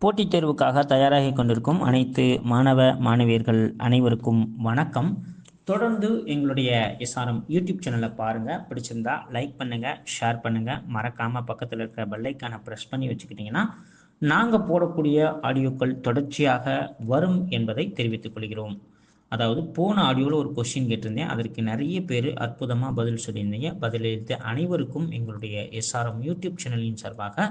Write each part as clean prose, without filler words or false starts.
போட்டித் தேர்வுக்காக தயாராகி கொண்டிருக்கும் அனைத்து மாணவ மாணவியர்கள் அனைவருக்கும் வணக்கம். தொடர்ந்து எங்களுடைய எஸ்ஆர்எம் யூடியூப் சேனலை பாருங்கள். பிடிச்சிருந்தா லைக் பண்ணுங்கள், ஷேர் பண்ணுங்கள். மறக்காமல் பக்கத்தில் இருக்கிற பெல்லைக்கான ப்ரெஸ் பண்ணி வச்சுக்கிட்டிங்கன்னா நாங்கள் போடக்கூடிய ஆடியோக்கள் தொடர்ச்சியாக வரும் என்பதை தெரிவித்துக் கொள்கிறோம். அதாவது போன ஆடியோவில் ஒரு கொஸ்டின் கேட்டிருந்தேன், அதற்கு நிறைய பேர் அற்புதமாக பதில் சொல்லியிருந்தீங்க. பதிலளித்த அனைவருக்கும் எங்களுடைய எஸ்ஆர்எம் யூடியூப் சேனலின் சார்பாக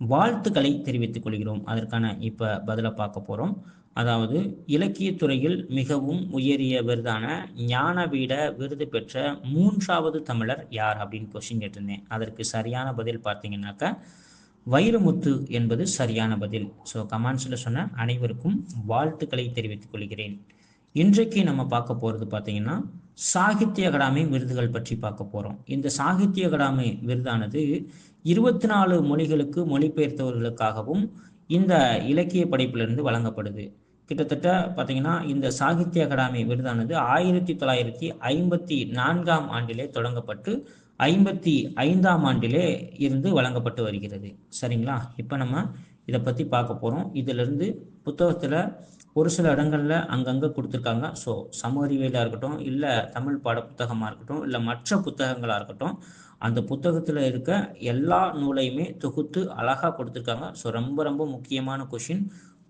வாழ்த்துக்களை தெரிவித்துக் கொள்கிறோம். அதற்கான இப்போ பதிலை பார்க்க போகிறோம். அதாவது இலக்கியத்துறையில் மிகவும் உயரிய விருதான ஞானபீட விருது பெற்ற 3வது தமிழர் யார் அப்படின்னு கொஸ்டின் கேட்டிருந்தேன். அதற்கு சரியான பதில் பார்த்தீங்கன்னாக்கா வைரமுத்து என்பது சரியான பதில். ஸோ கமெண்ட்ஸில் சொன்ன அனைவருக்கும் வாழ்த்துக்களை தெரிவித்துக் கொள்கிறேன். இன்றைக்கு நம்ம பார்க்க போகிறது பார்த்தீங்கன்னா சாகித்ய அகாடமி விருதுகள் பற்றி பார்க்க போகிறோம். இந்த சாகித்ய அகாடமி விருதானது 24 மொழிகளுக்கு மொழிபெயர்த்தவர்களுக்காகவும் இந்த இலக்கிய படைப்பிலிருந்து வழங்கப்படுது. கிட்டத்தட்ட பார்த்தீங்கன்னா இந்த சாகித்ய அகாடமி விருதானது 1954ஆம் ஆண்டிலே தொடங்கப்பட்டு 55ஆம் ஆண்டிலே இருந்து வழங்கப்பட்டு வருகிறது. சரிங்களா? இப்போ நம்ம இதை பற்றி பார்க்க போகிறோம். இதிலிருந்து புத்தகத்தில் ஒரு சில இடங்களில் அங்கங்கே கொடுத்துருக்காங்க. ஸோ சமூக அறிவியலாக இருக்கட்டும், இல்லை தமிழ் பாட புத்தகமாக இருக்கட்டும், இல்லை மற்ற புத்தகங்களாக இருக்கட்டும், அந்த புத்தகத்தில் இருக்க எல்லா நூலையுமே தொகுத்து அழகாக கொடுத்துருக்காங்க. ஸோ ரொம்ப ரொம்ப முக்கியமான கொஷின்.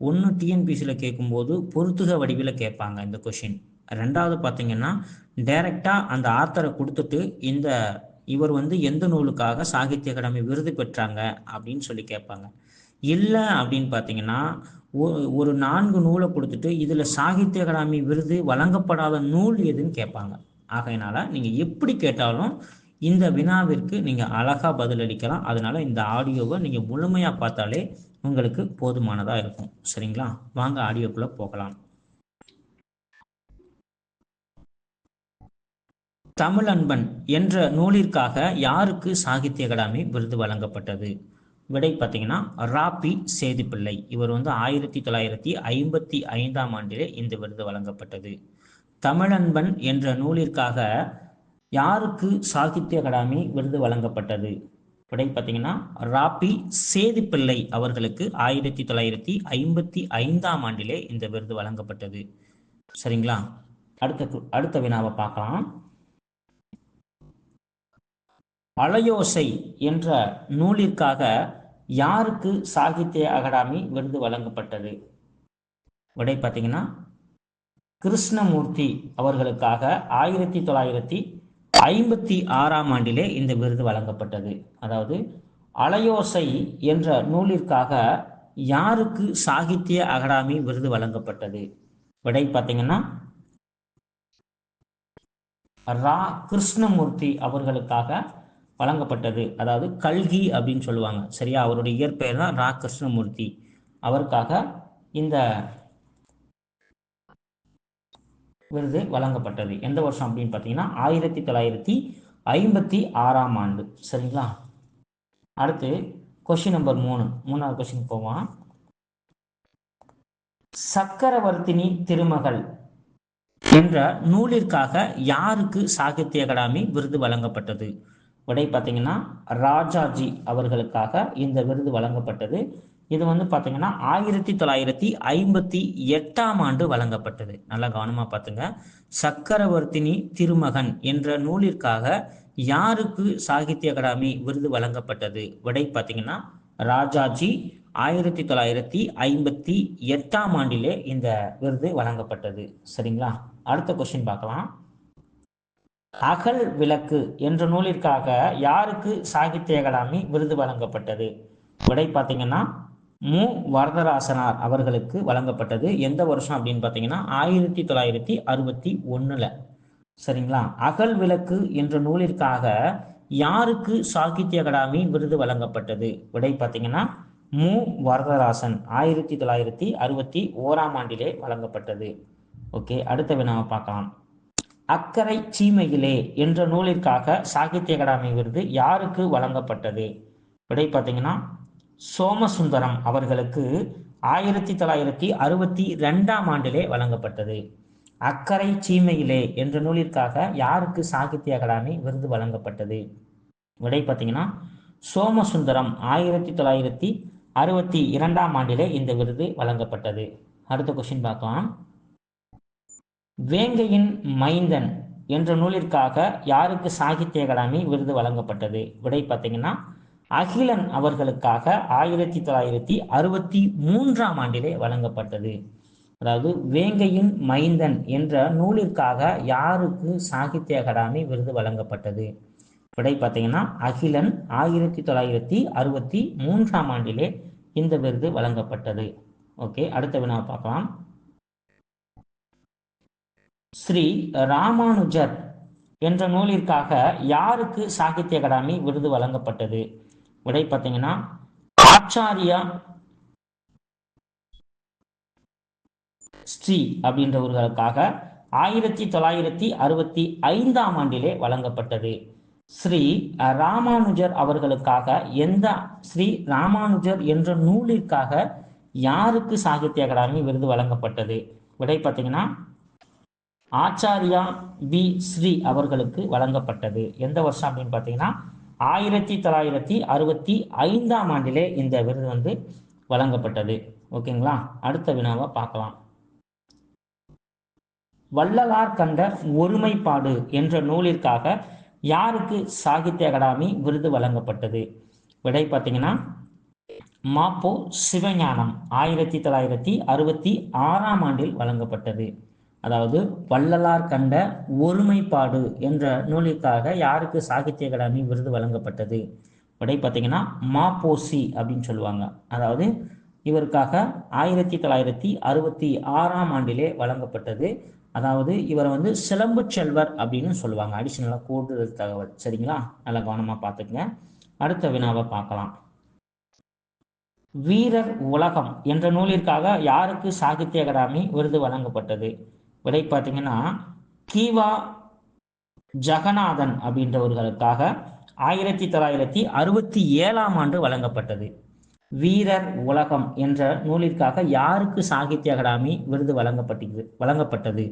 ஒன்று டிஎன்பிசியில் கேட்கும்போது பொறுத்துக வடிவில் கேட்பாங்க இந்த கொஷின். ரெண்டாவது பார்த்தீங்கன்னா டைரெக்டாக அந்த ஆத்தரை கொடுத்துட்டு இவர் எந்த நூலுக்காக சாகித்ய அகாடமி விருது பெற்றாங்க அப்படின்னு சொல்லி கேட்பாங்க. இல்லை அப்படின்னு பார்த்தீங்கன்னா ஒரு 4 நூலை கொடுத்துட்டு இதில் சாகித்ய அகாடமி விருது வழங்கப்படாத நூல் எதுன்னு கேட்பாங்க. ஆகையினால நீங்கள் எப்படி கேட்டாலும் இந்த வினாவிற்கு நீங்கள் அழகாக பதிலளிக்கலாம். அதனால் இந்த ஆடியோவை நீங்கள் முழுமையாக பார்த்தாலே உங்களுக்கு போதுமானதாக இருக்கும். சரிங்களா? வாங்க ஆடியோக்குள்ளே போகலாம். தமிழன்பன் என்ற நூலிற்காக யாருக்கு சாகித்ய அகாடமி விருது வழங்கப்பட்டது? விடை பார்த்தீங்கன்னா ராபி சேதுப்பிள்ளை. இவர் 1955ஆம் ஆண்டிலே இந்த விருது வழங்கப்பட்டது. தமிழன்பன் என்ற நூலிற்காக யாருக்கு சாகித்ய அகாடமி விருது வழங்கப்பட்டது? விடை பார்த்தீங்கன்னா ராபி சேதுப்பிள்ளை அவர்களுக்கு 1955ஆம் ஆண்டிலே இந்த விருது வழங்கப்பட்டது. சரிங்களா? அடுத்த வினாவை பார்க்கலாம். அலையோசை என்ற நூலிற்காக யாருக்கு சாகித்ய அகாடமி விருது வழங்கப்பட்டது? விடை பார்த்தீங்கன்னா கிருஷ்ணமூர்த்தி அவர்களுக்காக 1956ஆம் ஆண்டிலே இந்த விருது வழங்கப்பட்டது. அதாவது அலையோசை என்ற நூலிற்காக யாருக்கு சாகித்ய அகாடமி விருது வழங்கப்பட்டது? விடை பார்த்தீங்கன்னா ரா கிருஷ்ணமூர்த்தி அவர்களுக்காக வழங்கப்பட்டது. அதாவது கல்கி அப்படின்னு சொல்லுவாங்க. சரியா? அவருடைய இயற்பெயர் தான் ரா கிருஷ்ணமூர்த்தி. அவருக்காக இந்த விருது வழங்கப்பட்டது. எந்த வருஷம் அப்படின்னு பார்த்தீங்கன்னா 1956ஆம் ஆண்டு. சரிங்களா? அடுத்து கொஸ்டின் நம்பர் 3வது கொஸ்டின் போவோம். சக்கரவர்த்தினி திருமகள் என்ற நூலிற்காக யாருக்கு சாகித்ய அகாடமி விருது வழங்கப்பட்டது? விடை பார்த்தீங்கன்னா ராஜாஜி அவர்களுக்காக இந்த விருது வழங்கப்பட்டது. இது பார்த்தீங்கன்னா 1958ஆம் ஆண்டு வழங்கப்பட்டது. நல்லா கவனமாக பார்த்துங்க. சக்கரவர்த்தினி திருமகன் என்ற நூலிற்காக யாருக்கு சாகித்ய அகாடமி விருது வழங்கப்பட்டது? விடை பார்த்தீங்கன்னா ராஜாஜி 1958ஆம் ஆண்டிலே இந்த விருது வழங்கப்பட்டது. சரிங்களா? அடுத்த கொஸ்டின் பார்க்கலாம். அகல் விளக்கு என்ற நூலிற்காக யாருக்கு சாகித்ய அகாடமி விருது வழங்கப்பட்டது? விடை பார்த்தீங்கன்னா மு வரதராசனார் அவர்களுக்கு வழங்கப்பட்டது. எந்த வருஷம் அப்படின்னு பார்த்தீங்கன்னா 1961. சரிங்களா? அகல் விளக்கு என்ற நூலிற்காக யாருக்கு சாகித்ய அகாடமி விருது வழங்கப்பட்டது? விடை பார்த்தீங்கன்னா மு வரதராசன் 1961ஆம் ஆண்டிலே வழங்கப்பட்டது. ஓகே, அடுத்த வினாவை பார்க்கலாம். அக்கரை சீமையிலே என்ற நூலிற்காக சாகித்ய அகாடமி விருது யாருக்கு வழங்கப்பட்டது? விடை பார்த்தீங்கன்னா சோமசுந்தரம் அவர்களுக்கு 1962ஆம் ஆண்டிலே வழங்கப்பட்டது. அக்கரை சீமையிலே என்ற நூலிற்காக யாருக்கு சாகித்ய அகாடமி விருது வழங்கப்பட்டது? விடை பார்த்தீங்கன்னா சோமசுந்தரம் 1962 1962ஆம் ஆண்டிலே இந்த விருது வழங்கப்பட்டது. அடுத்த கொஸ்டின் பார்க்கலாம். வேங்கையின் மைந்தன் என்ற நூலிற்காக யாருக்கு சாகித்ய அகாடமி விருது வழங்கப்பட்டது? விடை பார்த்தீங்கன்னா அகிலன் அவர்களுக்காக 1963ஆம் ஆண்டிலே வழங்கப்பட்டது. அதாவது வேங்கையின் மைந்தன் என்ற நூலிற்காக யாருக்கு சாகித்ய அகாடமி விருது வழங்கப்பட்டது? விடை பார்த்தீங்கன்னா அகிலன் 1963ஆம் ஆண்டிலே இந்த விருது வழங்கப்பட்டது. ஓகே, அடுத்த வினா பார்க்கலாம். ஸ்ரீ ராமானுஜர் என்ற நூலிற்காக யாருக்கு சாகித்ய அகாடமி விருது வழங்கப்பட்டது? விடை பார்த்தீங்கன்னா ஆச்சாரியா ஸ்ரீ அப்படின்றவர்களுக்காக 1965ஆம் ஆண்டிலே வழங்கப்பட்டது. ஸ்ரீ ராமானுஜர் அவர்களுக்காக ஸ்ரீ ராமானுஜர் என்ற நூலிற்காக யாருக்கு சாகித்ய அகாடமி விருது வழங்கப்பட்டது? விடை பார்த்தீங்கன்னா ஆச்சாரியா பி ஸ்ரீ அவர்களுக்கு வழங்கப்பட்டது. எந்த வருஷம் அப்படின்னு பார்த்தீங்கன்னா 1965ஆம் ஆண்டிலே இந்த விருது வழங்கப்பட்டது. ஓகேங்களா, அடுத்த வினாவை பார்க்கலாம். வள்ளலார் கண்ட ஒருமைப்பாடு என்ற நூலிற்காக யாருக்கு சாகித்ய அகாடமி விருது வழங்கப்பட்டது? விடை பார்த்தீங்கன்னா மாப்போ சிவஞானம் 1966ஆம் ஆண்டில் வழங்கப்பட்டது. அதாவது வள்ளலார் கண்ட ஒருமைப்பாடு என்ற நூலிற்காக யாருக்கு சாகித்ய அகாடமி விருது வழங்கப்பட்டது? விடை பார்த்தீங்கன்னா மாப்போசி அப்படின்னு சொல்லுவாங்க. அதாவது இவருக்காக 1966ஆம் ஆண்டிலே வழங்கப்பட்டது. அதாவது இவரை சிலம்பு செல்வர் அப்படின்னு சொல்லுவாங்க. அடிஷனலாக கூடுதல் தகவல். சரிங்களா, நல்லா கவனமாக பார்த்துக்குங்க. அடுத்த வினாவை பார்க்கலாம். வீரர் உலகம் என்ற நூலிற்காக யாருக்கு சாகித்ய அகாடமி விருது வழங்கப்பட்டது? விடை பார்த்தீங்கன்னா கீவா ஜெகநாதன் அப்படின்றவர்களுக்காக 1967ஆம் ஆண்டு வழங்கப்பட்டது. வீரர் உலகம் என்ற நூலிற்காக யாருக்கு சாகித்ய அகாடமி விருது வழங்கப்பட்டது?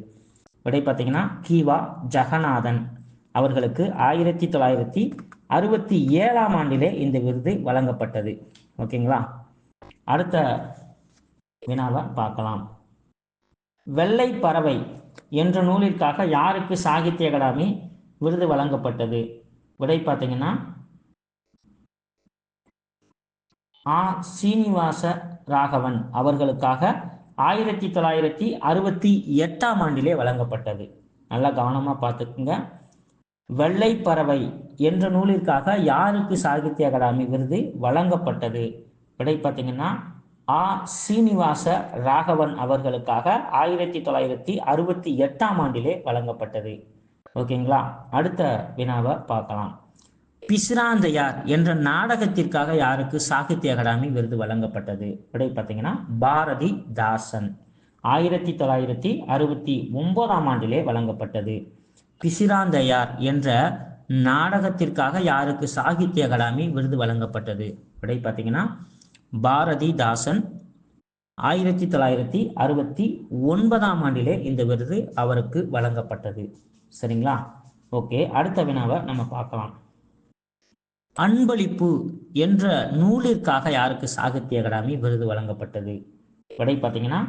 விடை பார்த்தீங்கன்னா கீவா ஜெகநாதன் அவர்களுக்கு 1967ஆம் ஆண்டிலே இந்த விருது வழங்கப்பட்டது. ஓகேங்களா, அடுத்த வினாவை பார்க்கலாம். வெள்ளை பறவை என்ற நூலிற்காக யாருக்கு சாகித்ய அகாடமி விருது வழங்கப்பட்டது? விடை பார்த்தீங்கன்னா சீனிவாச ராகவன் அவர்களுக்காக 1968ஆம் ஆண்டிலே வழங்கப்பட்டது. நல்லா கவனமாக பார்த்துக்குங்க. வெள்ளை பறவை என்ற நூலிற்காக யாருக்கு சாகித்ய அகாடமி விருது வழங்கப்பட்டது? விடை பார்த்தீங்கன்னா சீனிவாச ராகவன் அவர்களுக்காக 1968ஆம் ஆண்டிலே வழங்கப்பட்டது. ஓகேங்களா, அடுத்த வினாவை பார்க்கலாம். பிசிராந்தையார் என்ற நாடகத்திற்காக யாருக்கு சாகித்ய அகாடமி விருது வழங்கப்பட்டது? விடை பார்த்தீங்கன்னா பாரதி தாசன் 1969ஆம் ஆண்டிலே வழங்கப்பட்டது. பிசிராந்தையார் என்ற நாடகத்திற்காக யாருக்கு சாகித்ய அகாடமி விருது வழங்கப்பட்டது? விடை பார்த்தீங்கன்னா பாரதி தாசன் 1969ஆம் ஆண்டிலே இந்த விருது அவருக்கு வழங்கப்பட்டது. சரிங்களா, ஓகே, அடுத்த வினாவை நம்ம பார்க்கலாம். அன்பளிப்பு என்ற நூலிற்காக யாருக்கு சாகித்ய அகாடமி விருது வழங்கப்பட்டது? விடை பார்த்தீங்கன்னா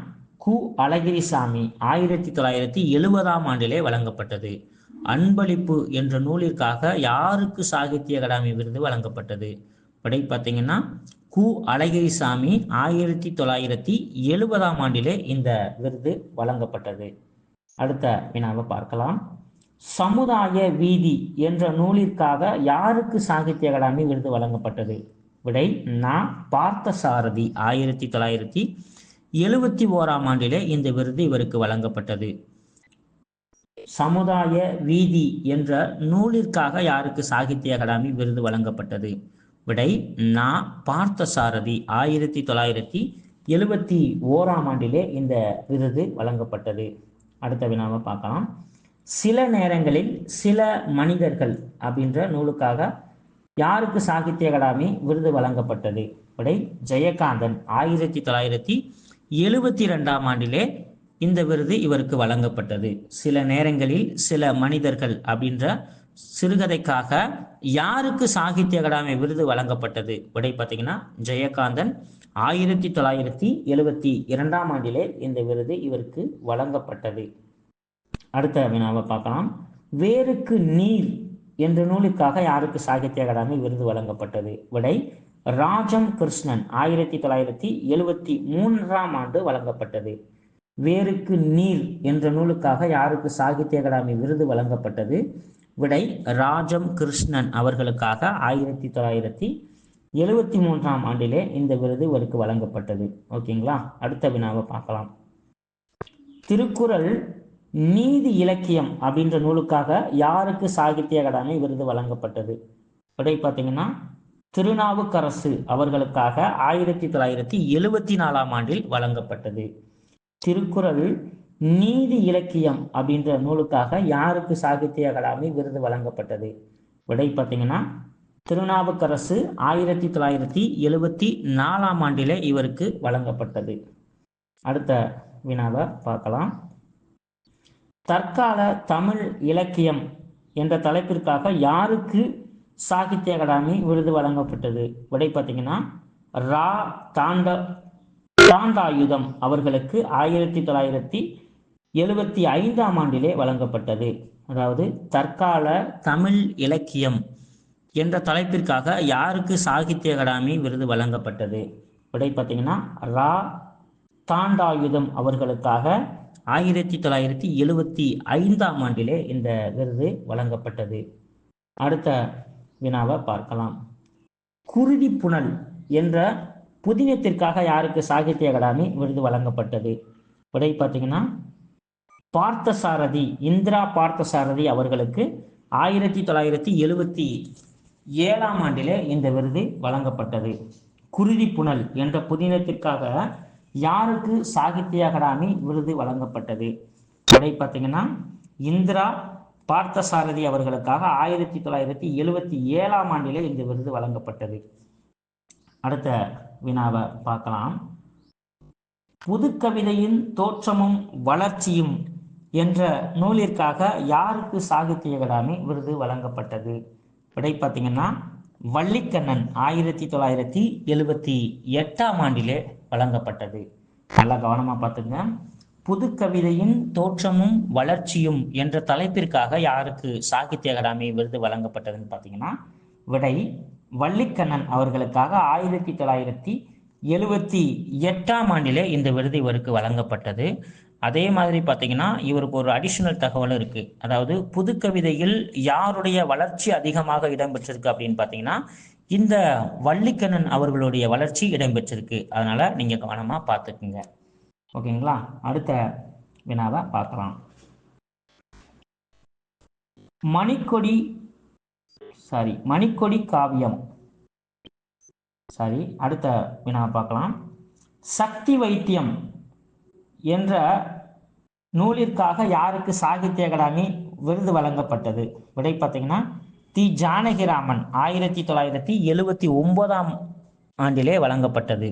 கு அழகிரிசாமி 1970ஆம் ஆண்டிலே வழங்கப்பட்டது. அன்பளிப்பு என்ற நூலிற்காக யாருக்கு சாகித்ய அகாடமி விருது வழங்கப்பட்டது? விடை பார்த்தீங்கன்னா கு அழகிரிசாமி 1970ஆம் ஆண்டிலே இந்த விருது வழங்கப்பட்டது. அடுத்த வினாவை பார்க்கலாம். சமுதாய வீதி என்ற நூலிற்காக யாருக்கு சாகித்ய அகாடமி விருது வழங்கப்பட்டது? விடை பார்த்தசாரதி 1971ஆம் ஆண்டிலே இந்த விருது இவருக்கு வழங்கப்பட்டது. சமுதாய வீதி என்ற நூலிற்காக யாருக்கு சாகித்ய அகாடமி விருது வழங்கப்பட்டது? விடை பார்த்தசாரதி 1971ஆம் ஆண்டிலே இந்த விருது வழங்கப்பட்டது. அடுத்த வினாவை பார்க்கலாம். சில நேரங்களில் சில மனிதர்கள் அப்படின்ற நூலுக்காக யாருக்கு சாகித்ய அகாடமி விருது வழங்கப்பட்டது? விடை ஜெயகாந்தன் 1972ஆம் ஆண்டிலே இந்த விருது இவருக்கு வழங்கப்பட்டது. சில நேரங்களில் சில மனிதர்கள் அப்படின்ற சிறுகதைக்காக யாருக்கு சாகித்ய அகாடமி விருது வழங்கப்பட்டது? விடை பார்த்தீங்கன்னா ஜெயகாந்தன் 1972ஆம் ஆண்டிலே இந்த விருது இவருக்கு வழங்கப்பட்டது. அடுத்த வினாவை பார்க்கலாம். வேருக்கு நீர் என்ற நூலுக்காக யாருக்கு சாகித்ய அகாடமி விருது வழங்கப்பட்டது? விடை ராஜம் கிருஷ்ணன். 1973ஆம் ஆண்டு வழங்கப்பட்டது. வேருக்கு நீர் என்ற நூலுக்காக யாருக்கு சாகித்ய அகாடமி விருது வழங்கப்பட்டது? விடை ராஜம் கிருஷ்ணன் அவர்களுக்காக 1973ஆம் ஆண்டிலே இந்த விருது இவருக்கு வழங்கப்பட்டது. ஓகேங்களா? அடுத்த வினாவை பார்க்கலாம். திருக்குறள் நீதி இலக்கியம் அப்படின்ற நூலுக்காக யாருக்கு சாகித்ய அகாடமி விருது வழங்கப்பட்டது? விடை பார்த்தீங்கன்னா திருநாவுக்கரசு அவர்களுக்காக 1974ஆம் ஆண்டில் வழங்கப்பட்டது. திருக்குறள் நீதி இலக்கியம் அப்படின்ற நூலுக்காக யாருக்கு சாகித்ய அகாடமி விருது வழங்கப்பட்டது? விடை பார்த்தீங்கன்னா திருநாவுக்கரசு 1974ஆம் ஆண்டிலே இவருக்கு வழங்கப்பட்டது. அடுத்த வினாவை பார்க்கலாம். தற்கால தமிழ் இலக்கியம் என்ற தலைப்பிற்காக யாருக்கு சாகித்ய அகாடமி விருது வழங்கப்பட்டது? விடை பார்த்தீங்கன்னா ரா தாண்டாயுதம் அவர்களுக்கு 1975ஆம் ஆண்டிலே வழங்கப்பட்டது. அதாவது தற்கால தமிழ் இலக்கியம் என்ற தலைப்பிற்காக யாருக்கு சாகித்ய அகாடமி விருது வழங்கப்பட்டது? விடை பார்த்தீங்கன்னா ரா தாண்டாயுதம் அவர்களுக்காக 1975ஆம் ஆண்டிலே இந்த விருது வழங்கப்பட்டது. அடுத்த வினாவை பார்க்கலாம். குருதி புனல் என்ற புதினத்திற்காக யாருக்கு சாகித்ய அகாடமி விருது வழங்கப்பட்டது? விடை பார்த்தீங்கன்னா பார்த்தசாரதி, இந்திரா பார்த்தசாரதி அவர்களுக்கு 1977ஆம் ஆண்டிலே இந்த விருது வழங்கப்பட்டது. குருதி புனல் என்ற புதினத்திற்காக யாருக்கு சாகித்ய அகாடமி விருது வழங்கப்பட்டது? விடை பார்த்தீங்கன்னா இந்திரா பார்த்தசாரதி அவர்களுக்காக 1977ஆம் ஆண்டிலே இந்த விருது வழங்கப்பட்டது. அடுத்த வினாவை பார்க்கலாம். புதுக்கவிதையின் தோற்றமும் வளர்ச்சியும் என்ற நூலிற்காக யாருக்கு சாகித்ய அகாடமி விருது வழங்கப்பட்டது? விடை பார்த்தீங்கன்னா வள்ளிக்கண்ணன் 1978ஆம் ஆண்டிலே வழங்கப்பட்டது. நல்லா கவனமாக பார்த்துங்க. புதுக்கவிதையின் தோற்றமும் வளர்ச்சியும் என்ற தலைப்பிற்காக யாருக்கு சாகித்ய அகாடமி விருது வழங்கப்பட்டதுன்னு பார்த்தீங்கன்னா விடை வள்ளிக்கண்ணன் அவர்களுக்காக 1978ஆம் ஆண்டிலே இந்த விருது இவருக்கு வழங்கப்பட்டது. அதே மாதிரி பார்த்தீங்கன்னா இவருக்கு ஒரு அடிஷனல் தகவல் இருக்கு. அதாவது புதுக்கவிதையில் யாருடைய வளர்ச்சி அதிகமாக இடம்பெற்றிருக்கு அப்படின்னு பார்த்தீங்கன்னா இந்த வள்ளிக்கண்ணன் அவர்களுடைய வளர்ச்சி இடம்பெற்றிருக்கு. அதனால நீங்க கவனமா பார்த்துக்குங்க. ஓகேங்களா? அடுத்த வினாவை பார்க்கலாம். மணிக்கொடி காவியம். அடுத்த வினாவை பார்க்கலாம். சக்தி வைத்தியம் என்ற நூலிற்காக யாருக்கு சாகித்ய அகாடமி விருது வழங்கப்பட்டது? விடை பார்த்தீங்கன்னா தி ஜானகிராமன் 1979ஆம் ஆண்டிலே வழங்கப்பட்டது.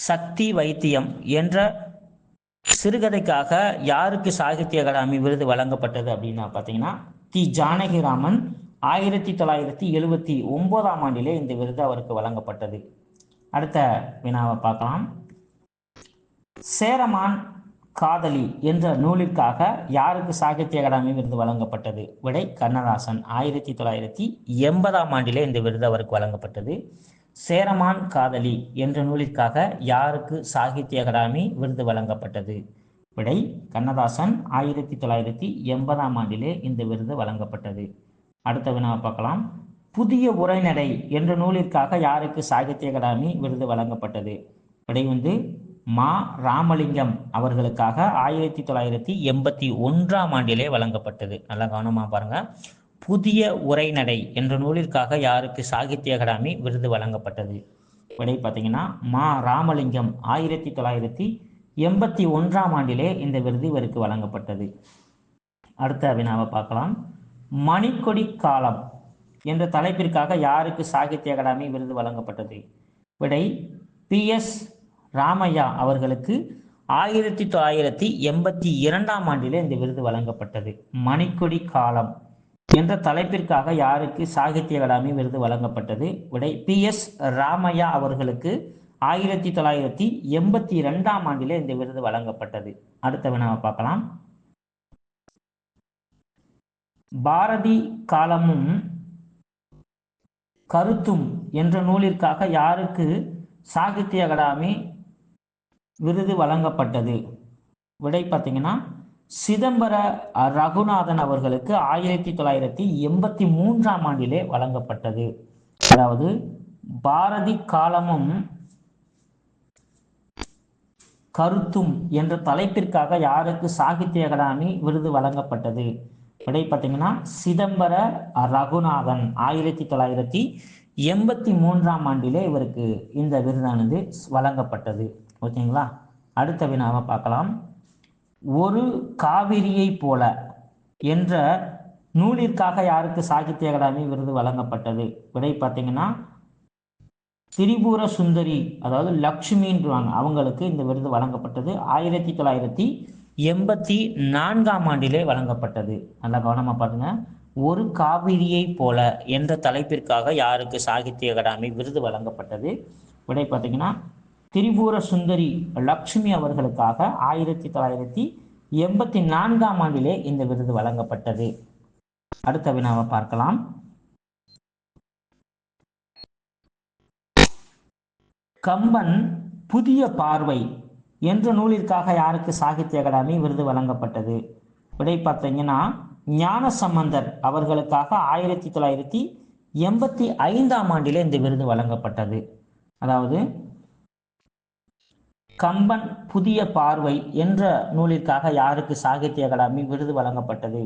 சக்தி வைத்தியம் என்ற சிறுகதைக்காக யாருக்கு சாகித்ய அகாடமி விருது வழங்கப்பட்டது அப்படின்னா பார்த்தீங்கன்னா தி ஜானகிராமன் 1979ஆம் ஆண்டிலே இந்த விருது அவருக்கு வழங்கப்பட்டது. அடுத்த வினாவை பார்க்கலாம். சேரமான் காதலி என்ற நூலிற்காக யாருக்கு சாகித்ய அகாடமி விருது வழங்கப்பட்டது? விடை கண்ணதாசன். 1980ஆம் ஆண்டிலே இந்த விருது அவருக்கு வழங்கப்பட்டது. சேரமான் காதலி என்ற நூலிற்காக யாருக்கு சாகித்ய அகாடமி விருது வழங்கப்பட்டது? விடை கண்ணதாசன். 1980ஆம் ஆண்டிலே இந்த விருது வழங்கப்பட்டது. அடுத்த வினாவை பார்க்கலாம். புதிய உரைநடை என்ற நூலிற்காக யாருக்கு சாகித்ய அகாடமி விருது வழங்கப்பட்டது? விடை மா ராமலிங்கம் அவர்களுக்காக 1981ஆம் ஆண்டிலே வழங்கப்பட்டது. நல்லா கவனமாக பாருங்க. புதிய உரைநடை என்ற நூலிற்காக யாருக்கு சாகித்ய அகாடமி விருது வழங்கப்பட்டது? விடை பார்த்தீங்கன்னா மா ராமலிங்கம் 1981ஆம் ஆண்டிலே இந்த விருது இவருக்கு வழங்கப்பட்டது. அடுத்த வினாவை பார்க்கலாம். மணிக்கொடி காலம் என்ற தலைப்பிற்காக யாருக்கு சாகித்ய அகாடமி விருது வழங்கப்பட்டது? விடை PS ராமையா அவர்களுக்கு 1982ஆம் ஆண்டிலே இந்த விருது வழங்கப்பட்டது. மணிக்கொடி காலம் என்ற தலைப்பிற்காக யாருக்கு சாகித்ய அகாடமி விருது வழங்கப்பட்டது? விடை PS ராமையா அவர்களுக்கு 1982ஆம் ஆண்டிலே இந்த விருது வழங்கப்பட்டது. அடுத்த வினாவை பார்க்கலாம். பாரதி காலமும் கருத்தும் என்ற நூலிற்காக யாருக்கு சாகித்ய அகாடமி விருது வழங்கப்பட்டது? விடை பார்த்தீங்கன்னா சிதம்பர ரகுநாதன் அவர்களுக்கு 1983ஆம் ஆண்டிலே வழங்கப்பட்டது. அதாவது பாரதி காலமும் கருத்தும் என்ற தலைப்பிற்காக யாருக்கு சாகித்ய அகாடமி விருது வழங்கப்பட்டது? விடை பார்த்தீங்கன்னா சிதம்பர ரகுநாதன் 1983ஆம் ஆண்டிலே இவருக்கு இந்த விருதானது வழங்கப்பட்டது. ஓகேங்களா? அடுத்த வினாவை பார்க்கலாம். ஒரு காவிரியை போல என்ற நூலிற்காக யாருக்கு சாகித்ய அகாடமி விருது வழங்கப்பட்டது? விடை பார்த்தீங்கன்னா திரிபுர சுந்தரி, அதாவது லக்ஷ்மின்றாங்க, அவங்களுக்கு இந்த விருது வழங்கப்பட்டது. 1984ஆம் ஆண்டிலே வழங்கப்பட்டது. நல்லா கவனமா பாருங்க. ஒரு காவிரியை போல என்ற தலைப்பிற்காக யாருக்கு சாகித்ய அகாடமி விருது வழங்கப்பட்டது? விடை பார்த்தீங்கன்னா திரிபுர சுந்தரி லக்ஷ்மி அவர்களுக்காக 1984ஆம் ஆண்டிலே இந்த விருது வழங்கப்பட்டது. அடுத்த வினாவை பார்க்கலாம். கம்பன் புதிய பார்வை என்ற நூலிற்காக யாருக்கு சாகித்ய அகாடமி விருது வழங்கப்பட்டது? விடை பார்த்தீங்கன்னா ஞானசம்பந்தர் அவர்களுக்காக 1985ஆம் ஆண்டிலே இந்த விருது வழங்கப்பட்டது. அதாவது கம்பன் புதிய பார்வை என்ற நூலிற்காக யாருக்கு சாகித்ய அகாடமி விருது வழங்கப்பட்டது?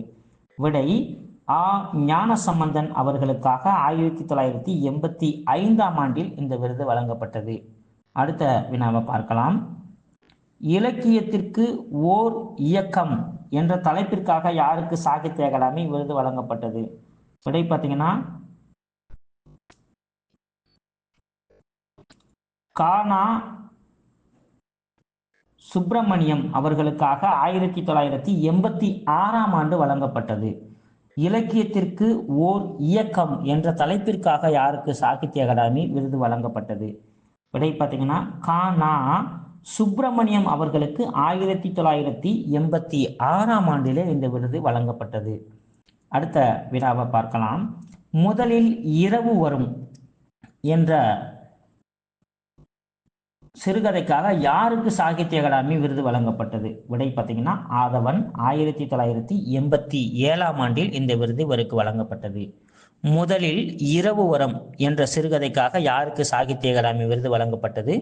விடை ஞானசம்பந்தன் அவர்களுக்காக 1985ஆம் ஆண்டில் இந்த விருது வழங்கப்பட்டது. அடுத்த வினாவை பார்க்கலாம். இலக்கியத்திற்கு ஓர் இயக்கம் என்ற தலைப்பிற்காக யாருக்கு சாகித்ய அகாடமி விருது வழங்கப்பட்டது? விடை பார்த்தீங்கன்னா கானா சுப்பிரமணியம் அவர்களுக்காக 1986ஆம் ஆண்டு வழங்கப்பட்டது. இலக்கியத்திற்கு ஓர் இயக்கம் என்ற தலைப்பிற்காக யாருக்கு சாகித்ய அகாடமி விருது வழங்கப்பட்டது? விடை பார்த்தீங்கன்னா கானா சுப்பிரமணியம் அவர்களுக்கு 1986ஆம் ஆண்டிலே இந்த விருது வழங்கப்பட்டது. அடுத்த வினாவை பார்க்கலாம். முதலில் இரவு வரும் என்ற சிறுகதைக்காக யாருக்கு சாகித்ய அகாடமி விருது வழங்கப்பட்டது? விடை பார்த்தீங்கன்னா ஆதவன் 1987ஆம் ஆண்டில் இந்த விருது இவருக்கு வழங்கப்பட்டது. முதலில் இரவு வரம் என்ற சிறுகதைக்காக யாருக்கு சாகித்ய அகாடமி விருது வழங்கப்பட்டது?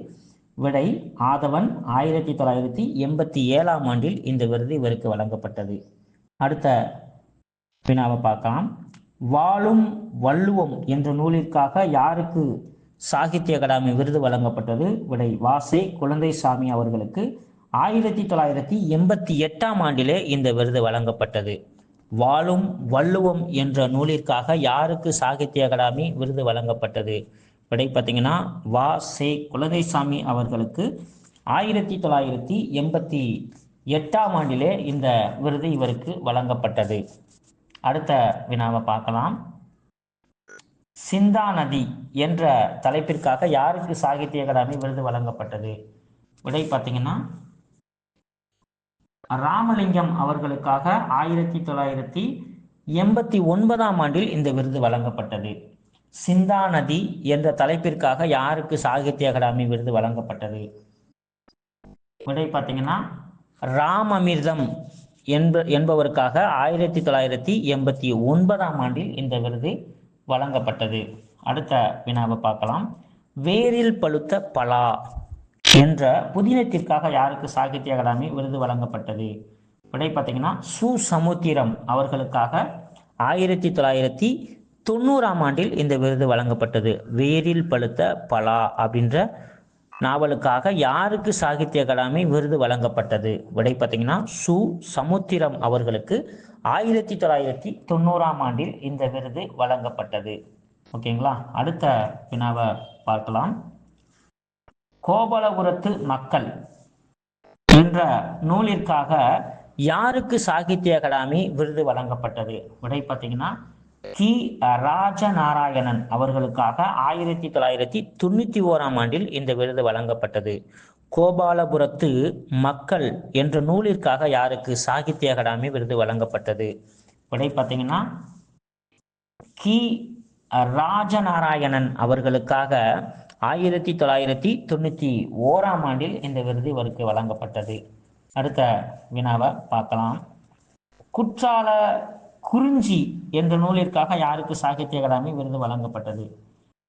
விடை ஆதவன் 1987ஆம் ஆண்டில் இந்த விருது இவருக்கு வழங்கப்பட்டது. அடுத்த வினாவை பார்க்கலாம். வாழும் வள்ளுவம் என்ற நூலிற்காக யாருக்கு சாகித்ய அகாடமி விருது வழங்கப்பட்டது? விடை வாசே குழந்தைசாமி அவர்களுக்கு 1988ஆம் ஆண்டிலே இந்த விருது வழங்கப்பட்டது. வாழும் வள்ளுவம் என்ற நூலிற்காக யாருக்கு சாகித்ய அகாடமி விருது வழங்கப்பட்டது? விடை பார்த்தீங்கன்னா வாசே குழந்தைசாமி அவர்களுக்கு 1988ஆம் ஆண்டிலே இந்த விருது இவருக்கு வழங்கப்பட்டது. அடுத்த வினாவை பார்க்கலாம். சிந்தா நதி என்ற தலைப்பிற்காக யாருக்கு சாகித்ய அகாடமி விருது வழங்கப்பட்டது? விடை பார்த்தீங்கன்னா ராமலிங்கம் அவர்களுக்காக 1989ஆம் ஆண்டில் இந்த விருது வழங்கப்பட்டது. சிந்தா நதி என்ற தலைப்பிற்காக யாருக்கு சாகித்ய அகாடமி விருது வழங்கப்பட்டது? விடை பார்த்தீங்கன்னா ராமமிர்தம் என்பவருக்காக 1989ஆம் ஆண்டில் இந்த விருது வழங்கப்பட்டது. அடுத்த வினாவை பார்க்கலாம். வேரில் பழுத்த பலா என்ற புதினத்திற்காக யாருக்கு சாகித்ய அகாடமி விருது வழங்கப்பட்டது? விடை பார்த்தீங்கன்னா சு சமுத்திரம் அவர்களுக்காக 1990ஆம் ஆண்டில் இந்த விருது வழங்கப்பட்டது. வேரில் பழுத்த பலா அப்படின்ற நாவலுக்காக யாருக்கு சாகித்ய அகாடமி விருது வழங்கப்பட்டது? விடை பார்த்தீங்கன்னா சு சமுத்திரம் அவர்களுக்கு 1990ஆம் ஆண்டில் இந்த விருது வழங்கப்பட்டது. ஓகேங்களா? அடுத்த வினாவை பார்க்கலாம். கோபலபுரத்து மக்கள் என்ற நூலிற்காக யாருக்கு சாகித்ய அகாடமி விருது வழங்கப்பட்டது? விடை பார்த்தீங்கன்னா கி ராஜநாராயணன் அவர்களுக்காக 1991 இந்த விருது வழங்கப்பட்டது. கோபாலபுரத்து மக்கள் என்ற நூலிற்காக யாருக்கு சாகித்ய அகாடமி விருது வழங்கப்பட்டது? விடை பார்த்தீங்கன்னா கி ராஜநாராயணன் அவர்களுக்காக 1991 இந்த விருது இவருக்கு வழங்கப்பட்டது. அடுத்த வினாவை பார்க்கலாம். குற்றால குறிஞ்சி என்ற நூலிற்காக யாருக்கு சாகித்ய அகாடமி விருது வழங்கப்பட்டது?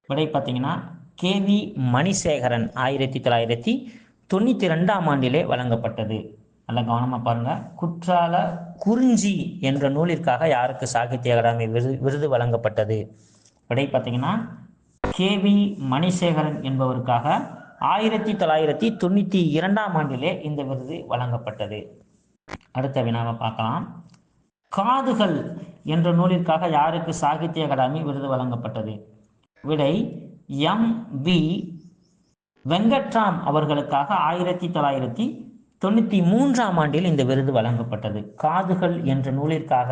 விடை பார்த்தீங்கன்னா KV மணிசேகரன் 1992 வழங்கப்பட்டது. நல்ல கவனமா பாருங்க. குற்றால குறிஞ்சி என்ற நூலிற்காக யாருக்கு சாகித்ய அகாடமி விருது வழங்கப்பட்டது? விடை பார்த்தீங்கன்னா KV மணிசேகரன் என்பவருக்காக 1992 இந்த விருது வழங்கப்பட்டது. அடுத்த வினாவை பார்க்கலாம். காதுகள் என்ற நூலிற்காக யாருக்கு சாகித்ய அகாடமி விருது வழங்கப்பட்டது? விடை MB வெங்கட்ராம் அவர்களுக்காக 1993 இந்த விருது வழங்கப்பட்டது. காதுகள் என்ற நூலிற்காக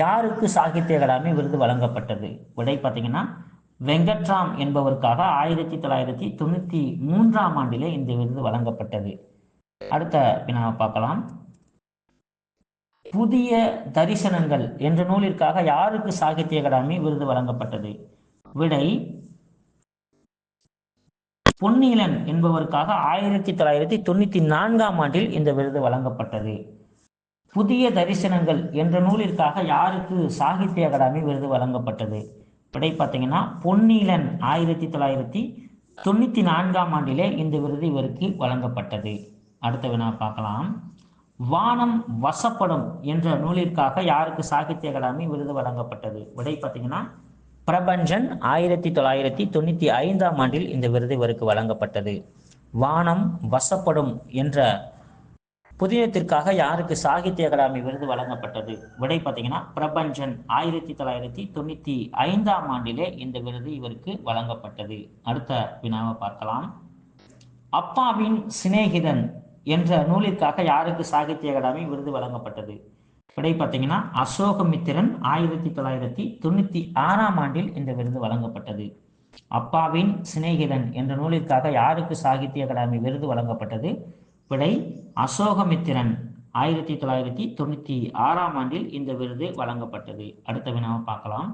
யாருக்கு சாகித்ய அகாடமி விருது வழங்கப்பட்டது? விடை பார்த்தீங்கன்னா வெங்கட்ராம் என்பவருக்காக 1993 இந்த விருது வழங்கப்பட்டது. அடுத்த வினாவை பார்க்கலாம். புதிய தரிசனங்கள் என்ற நூலிற்காக யாருக்கு சாகித்ய அகாடமி விருது வழங்கப்பட்டது? விடை பொன்னீலன் என்பவருக்காக 1994 இந்த விருது வழங்கப்பட்டது. புதிய தரிசனங்கள் என்ற நூலிற்காக யாருக்கு சாகித்ய அகாடமி விருது வழங்கப்பட்டது? விடை பார்த்தீங்கன்னா பொன்னீலன் 1994 இந்த விருது இவருக்கு வழங்கப்பட்டது. அடுத்த வினா பார்க்கலாம். வானம் வசப்படும் என்ற நூலிற்காக யாருக்கு சாகித்ய அகாடமி விருது வழங்கப்பட்டது? விடை பார்த்தீங்கன்னா பிரபஞ்சன் 1995 இந்த விருது இவருக்கு வழங்கப்பட்டது. வானம் வசப்படும் என்ற புதினத்திற்காக யாருக்கு சாகித்ய அகாடமி விருது வழங்கப்பட்டது? விடை பார்த்தீங்கன்னா பிரபஞ்சன் 1995 இந்த விருது இவருக்கு வழங்கப்பட்டது. அடுத்த வினாவை பார்க்கலாம். அப்பாவின் சிநேகிதன் என்ற நூலிற்காக யாருக்கு சாகித்ய அகாடமி விருது வழங்கப்பட்டது? விடை பார்த்தீங்கன்னா அசோகமித்திரன் 1996 இந்த விருது வழங்கப்பட்டது. அப்பாவின் சிநேகிதன் என்ற நூலிற்காக யாருக்கு சாகித்ய அகாடமி விருது வழங்கப்பட்டது? விடை அசோகமித்திரன் 1996 இந்த விருது வழங்கப்பட்டது. அடுத்த வினாவை பார்க்கலாம்.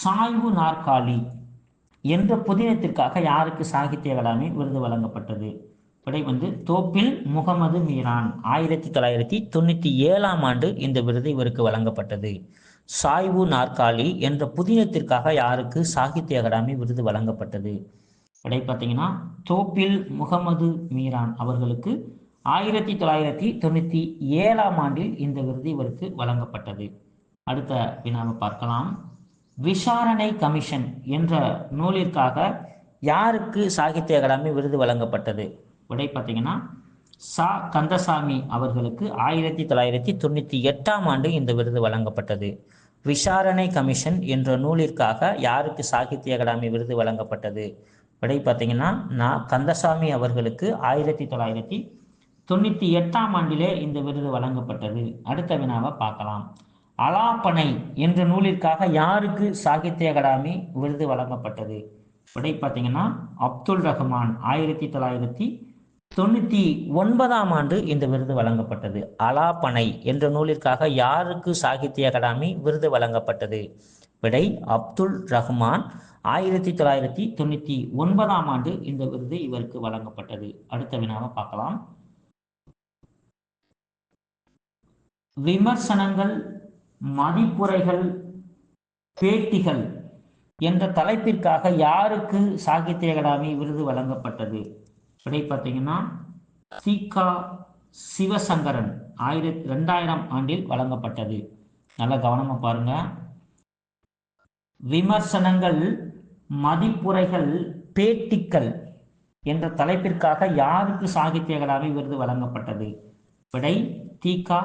சாய்வு நாற்காலி என்ற புதினத்திற்காக யாருக்கு சாகித்ய அகாடமி விருது வழங்கப்பட்டது? விடை தோப்பில் முகமது மீரான் 1997 இந்த விருது இவருக்கு வழங்கப்பட்டது. சாய்வு நாற்காலி என்ற புதினத்திற்காக யாருக்கு சாகித்ய அகாடமி விருது வழங்கப்பட்டது? விடை பார்த்தீங்கன்னா தோப்பில் முகமது மீரான் அவர்களுக்கு 1997 இந்த விருது இவருக்கு வழங்கப்பட்டது. அடுத்த வினாவை பார்க்கலாம். விசாரணை கமிஷன் என்ற நூலிற்காக யாருக்கு சாகித்ய அகாடமி விருது வழங்கப்பட்டது? விடை பார்த்தீங்கன்னா சா கந்தசாமி அவர்களுக்கு 1998 இந்த விருது வழங்கப்பட்டது. விசாரணை கமிஷன் என்ற நூலிற்காக யாருக்கு சாகித்ய அகாடமி விருது வழங்கப்பட்டது? விடை பார்த்தீங்கன்னா கந்தசாமி அவர்களுக்கு 1998 இந்த விருது வழங்கப்பட்டது. அடுத்த வினாவை பார்க்கலாம். அலாப்பனை என்ற நூலிற்காக யாருக்கு சாகித்ய அகாடமி விருது வழங்கப்பட்டது? விடை பார்த்தீங்கன்னா அப்துல் ரஹ்மான் 1999 இந்த விருது வழங்கப்பட்டது. அலாப்பனை என்ற நூலிற்காக யாருக்கு சாகித்ய அகாடமி விருது வழங்கப்பட்டது? விடை அப்துல் ரஹ்மான் 1999 இந்த விருது இவருக்கு வழங்கப்பட்டது. அடுத்த வினாவை பார்க்கலாம். விமர்சனங்கள், மதிப்புரைகள், பேட்டிகள் என்ற தலைப்பிற்காக யாருக்கு சாகித்ய அகாடமி விருது வழங்கப்பட்டது? விடை பார்த்தீங்கன்னா சி.கா. சிவசங்கரன் 2000 வழங்கப்பட்டது. நல்ல கவனமா பாருங்க. விமர்சனங்கள், மதிப்புரைகள், பேட்டிகள் என்ற தலைப்பிற்காக யாருக்கு சாகித்ய அகாடமி விருது வழங்கப்பட்டது? விடை தி.கா.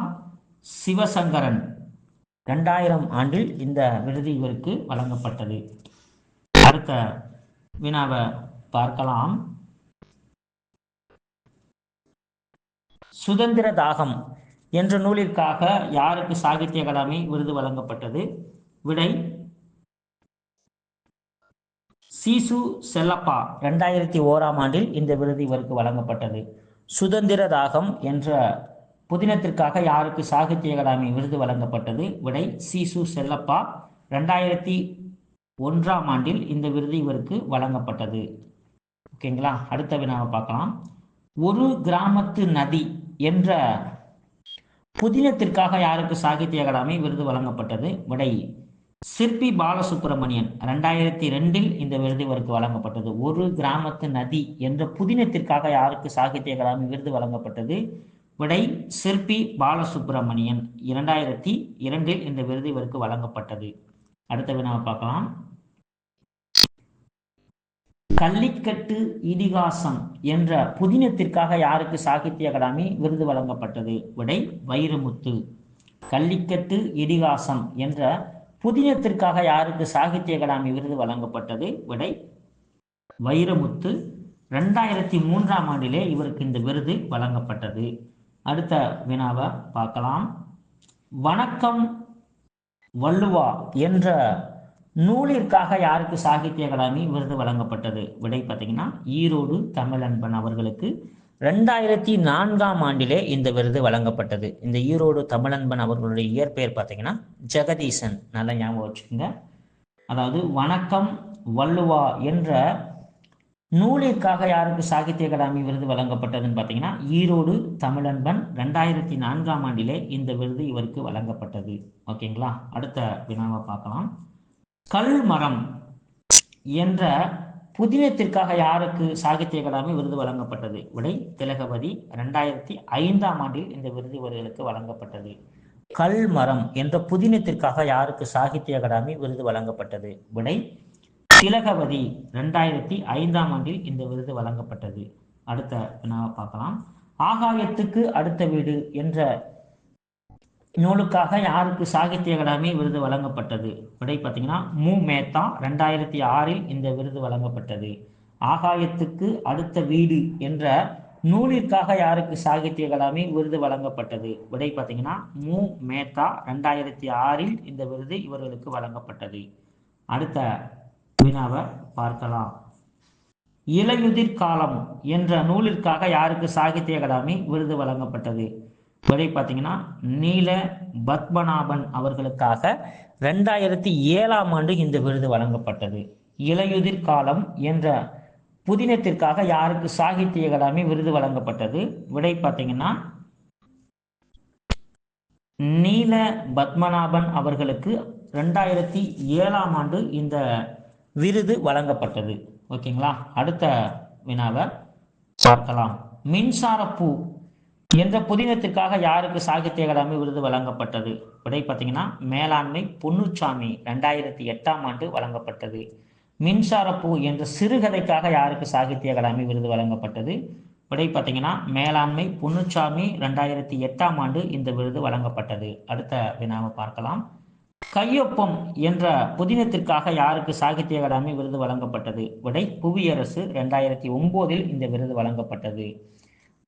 சிவசங்கரன் 2000 இந்த விருது இவருக்கு வழங்கப்பட்டது. அடுத்த வினாவை பார்க்கலாம். சுதந்திர தாகம் என்ற நூலிற்காக யாருக்கு சாகித்ய அகாடமி விருது வழங்கப்பட்டது? விடை சீசு செல்லப்பா. 2001ஆம் ஆண்டில் இந்த விருது இவருக்கு வழங்கப்பட்டது. சுதந்திர ராகம் என்ற புதினத்திற்காக யாருக்கு சாகித்ய அகாடமி விருது வழங்கப்பட்டது? விடை சீசு செல்லப்பா. 2001ஆம் ஆண்டில் இந்த விருது இவருக்கு வழங்கப்பட்டது. ஓகேங்களா? அடுத்த வினாவை பார்க்கலாம். ஒரு கிராமத்து நதி என்ற புதினத்திற்காக யாருக்கு சாகித்ய அகாடமி விருது வழங்கப்பட்டது? விடை சிற்பி பாலசுப்ரமணியன். 2002இல் இந்த விருது இவருக்கு வழங்கப்பட்டது. ஒரு கிராமத்து நதி என்ற புதினத்திற்காக யாருக்கு சாகித்ய அகாடமி விருது வழங்கப்பட்டது? விடை சிற்பி பாலசுப்ரமணியன். 2002இல் இந்த விருது இவருக்கு வழங்கப்பட்டது. அடுத்த வினாவை பார்க்கலாம். கள்ளிக்கட்டு இதிகாசம் என்ற புதினத்திற்காக யாருக்கு சாகித்ய அகாடமி விருது வழங்கப்பட்டது? விடை வைரமுத்து. கள்ளிக்கட்டு இதிகாசம் என்ற புதினத்திற்காக யாருக்கு சாகித்ய அகாடமி விருது வழங்கப்பட்டது? விடை வைரமுத்து. 2003ஆம் ஆண்டிலே இவருக்கு இந்த விருது வழங்கப்பட்டது. அடுத்த வினாவை பார்க்கலாம். வணக்கம் வள்ளுவா என்ற நூலிற்காக யாருக்கு சாகித்ய அகாடமி விருது வழங்கப்பட்டது? விடை பார்த்தீங்கன்னா ஈரோடு தமிழன்பன் அவர்களுக்கு 2004ஆம் ஆண்டிலே இந்த விருது வழங்கப்பட்டது. இந்த ஈரோடு தமிழன்பன் அவர்களுடைய இயற்பெயர் பார்த்தீங்கன்னா ஜெகதீசன். நல்லா ஞாபகம் வச்சுக்கோங்க. அதாவது வணக்கம் வள்ளுவா என்ற நூலிற்காக யாருக்கு சாகித்ய அகாடமி விருது வழங்கப்பட்டதுன்னு பார்த்தீங்கன்னா ஈரோடு தமிழன்பன். 2004ஆம் ஆண்டிலே இந்த விருது இவருக்கு வழங்கப்பட்டது. ஓகேங்களா? அடுத்த வினாவை பார்க்கலாம். கல்மரம் என்ற புதினத்திற்காக யாருக்கு சாகித்ய அகாடமி விருது வழங்கப்பட்டது? விடை திலகவதி. 2005ஆம் ஆண்டில் இந்த விருது இவர்களுக்கு வழங்கப்பட்டது. கல்மரம் என்ற புதினத்திற்காக யாருக்கு சாகித்ய அகாடமி விருது வழங்கப்பட்டது? விடை திலகவதி. 2005ஆம் ஆண்டில் இந்த விருது வழங்கப்பட்டது. அடுத்த வினாவை பார்க்கலாம். ஆகாயத்துக்கு அடுத்த வீடு என்ற நூலுக்காக யாருக்கு சாகித்ய அகாடமி விருது வழங்கப்பட்டது? விடை பார்த்தீங்கன்னா மு மேத்தா. 2006இல் இந்த விருது வழங்கப்பட்டது. ஆகாயத்துக்கு அடுத்த வீடு என்ற நூலிற்காக யாருக்கு சாகித்ய அகாடமி விருது வழங்கப்பட்டது? விடை பார்த்தீங்கன்னா மு மேத்தா. 2006இல் இந்த விருது இவர்களுக்கு வழங்கப்பட்டது. அடுத்த வினாவை பார்க்கலாம். இலையுதிர் காலம் என்ற நூலிற்காக யாருக்கு சாகித்ய அகாடமி விருது வழங்கப்பட்டது? விடை பார்த்தீங்கன்னா நீல பத்மநாபன் அவர்களுக்காக 2007ஆம் ஆண்டு இந்த விருது வழங்கப்பட்டது. இலையுதிர் காலம் என்ற புதினத்திற்காக யாருக்கு சாகித்ய அகாடமி விருது வழங்கப்பட்டது? விடை பார்த்தீங்கன்னா நீல பத்மநாபன் அவர்களுக்கு 2007ஆம் ஆண்டு இந்த விருது வழங்கப்பட்டது. ஓகேங்களா? அடுத்த வினாவை பார்க்கலாம். மின்சாரப்பூ என்ற புதினத்திற்காக யாருக்கு சாகித்ய அகாடமி விருது வழங்கப்பட்டது? விடை பார்த்தீங்கன்னா மேலாண்மை பொன்னுச்சாமி. 2008ஆம் ஆண்டு வழங்கப்பட்டது. மின்சாரப்பூ என்ற சிறுகதைக்காக யாருக்கு சாகித்ய அகாடமி விருது வழங்கப்பட்டது? விடை பார்த்தீங்கன்னா மேலாண்மை பொன்னுச்சாமி. 2008ஆம் ஆண்டு இந்த விருது வழங்கப்பட்டது. அடுத்த வினாவை பார்க்கலாம். கையொப்பம் என்ற புதினத்திற்காக யாருக்கு சாகித்ய அகாடமி விருது வழங்கப்பட்டது? விடை புவியரசு. 2009இல் இந்த விருது வழங்கப்பட்டது.